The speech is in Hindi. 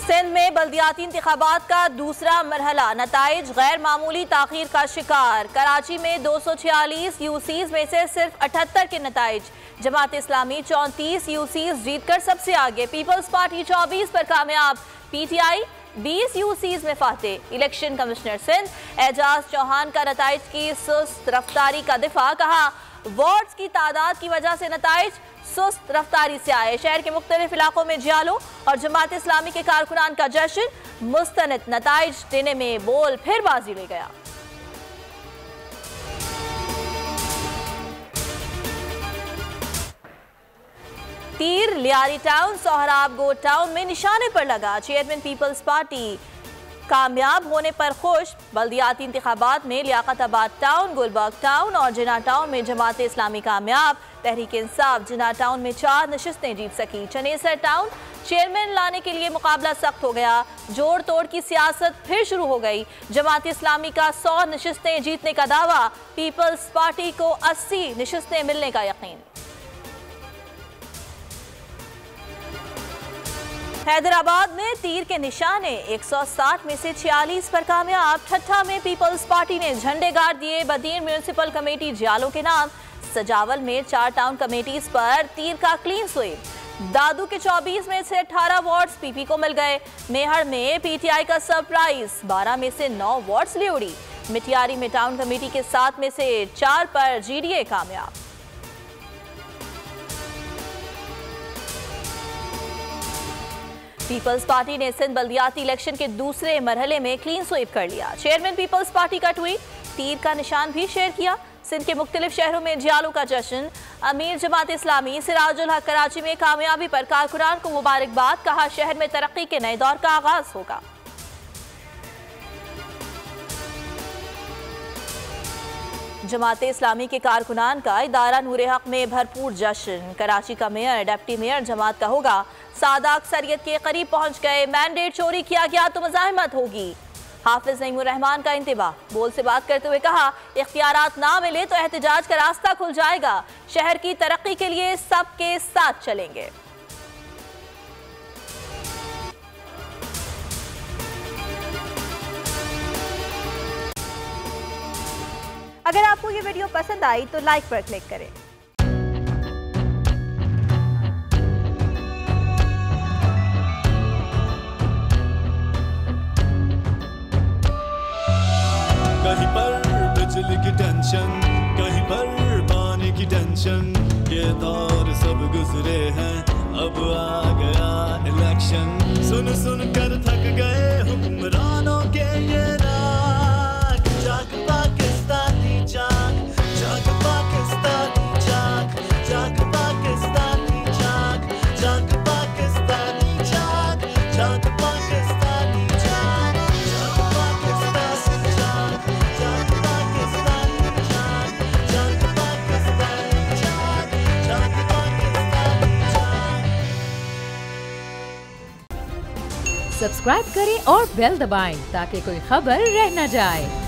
सिंध में बल्दियाती इंतखाबात का दूसरा मरहला नताइज गैर मामूली ताखीर का शिकार। कराची में 246 यूसीज में से सिर्फ 78 के नताइज। जमात इस्लामी 34 यूसीज जीतकर सबसे आगे। पीपल्स पार्टी 24 पर कामयाब। पीटीआई 20 यूसीज में फाते। इलेक्शन कमिश्नर सिंध एजाज चौहान का नताइज की सुस्त रफ्तारी का दिफा। कहा वार्ड्स की तादाद की वजह से नताइज सुस्त रफ्तारी से आए। शहर के मुख्तलिफ इलाकों में जियालो और जमात इस्लामी के कारकुनान का जश्न। मुस्तनद नताइज देने में बोल फिर बाजी ले गया। तीर लियारी टाउन सोहराब गोट टाउन में निशाने पर लगा। चेयरमैन पीपल्स पार्टी कामयाब होने पर खुश। बल्दियाती इंतखाबात में लियाकताबाद टाउन, गुलबर्ग टाउन और जिना टाउन में जमात इस्लामी कामयाब। तहरीक इंसाफ जिना टाउन में 4 नशिस्तें जीत सकी। चनेसर टाउन चेयरमैन लाने के लिए मुकाबला सख्त हो गया। जोड़ तोड़ की सियासत फिर शुरू हो गई। जमात इस्लामी का 100 नशिस्तें जीतने का दावा। पीपल्स पार्टी को 80 नशिस्तें मिलने का यकीन। हैदराबाद में तीर के निशाने 160 में से 46 पर कामयाब। ठट्ठा में पीपल्स पार्टी ने झंडे गाड़ दिए। बदीन म्यूनिसिपल कमेटी जियालो के नाम। सजावल में 4 टाउन कमेटीज पर तीर का क्लीन स्वीप। दादू के 24 में से 18 वार्ड्स पीपी को मिल गए। मेहर में पीटीआई का सरप्राइज 12 में से 9 वार्ड्स ले उड़ी। मिटियारी में टाउन कमेटी के 7 में से 4 पर जीडीए कामयाब। पीपल्स पार्टी ने सिंध बल्दियाती इलेक्शन के दूसरे मरहले में क्लीन स्वीप कर लिया। चेयरमैन पीपल्स पार्टी का ट्वीट तीर का निशान भी शेयर किया। सिंध के मुख्तलिफ शहरों में जियालो का जश्न। अमीर जमात इस्लामी सिराजुल हक कराची में कामयाबी पर कारकुनान को मुबारकबाद। कहा शहर में तरक्की के नए दौर का आगाज होगा। जमात इस्लामी के कारकुनान का इदारा नूर हक में भरपूर जश्न। कराची का मेयर डिप्टी मेयर जमात का होगा। सादा अक्सरियत के करीब पहुंच गए। मैंडेट चोरी किया गया तो मज़ाहमत होगी। हाफिज नईमुर रहमान का इंतबाह। बोल से बात करते हुए कहा इख्तियारात ना मिले तो एहतजाज का रास्ता खुल जाएगा। शहर की तरक्की के लिए सबके साथ चलेंगे। अगर आपको ये वीडियो पसंद आई तो लाइक पर क्लिक करें। कहीं पर बिजली की टेंशन, कहीं पर पानी की टेंशन। ये दौर सब गुजरे हैं, अब आ गया इलेक्शन। सुन सुन कर थक गए हुक्मरानों के ये राग। जाग पाकिस्तानी जाग, जाग पाकिस्तानी जाग, जाग पाकिस्तानी जाग, जाग पाकिस्तानी जाग, जाग पाकिस्तानी जाग, जाग पाकिस्तानी जाग, जाग पाकिस्तानी जाग, जाग पाकिस्तानी जाग, जाग पाकिस्तानी जाग। सब्सक्राइब करें और बेल दबाएं ताकि कोई खबर रह न जाए।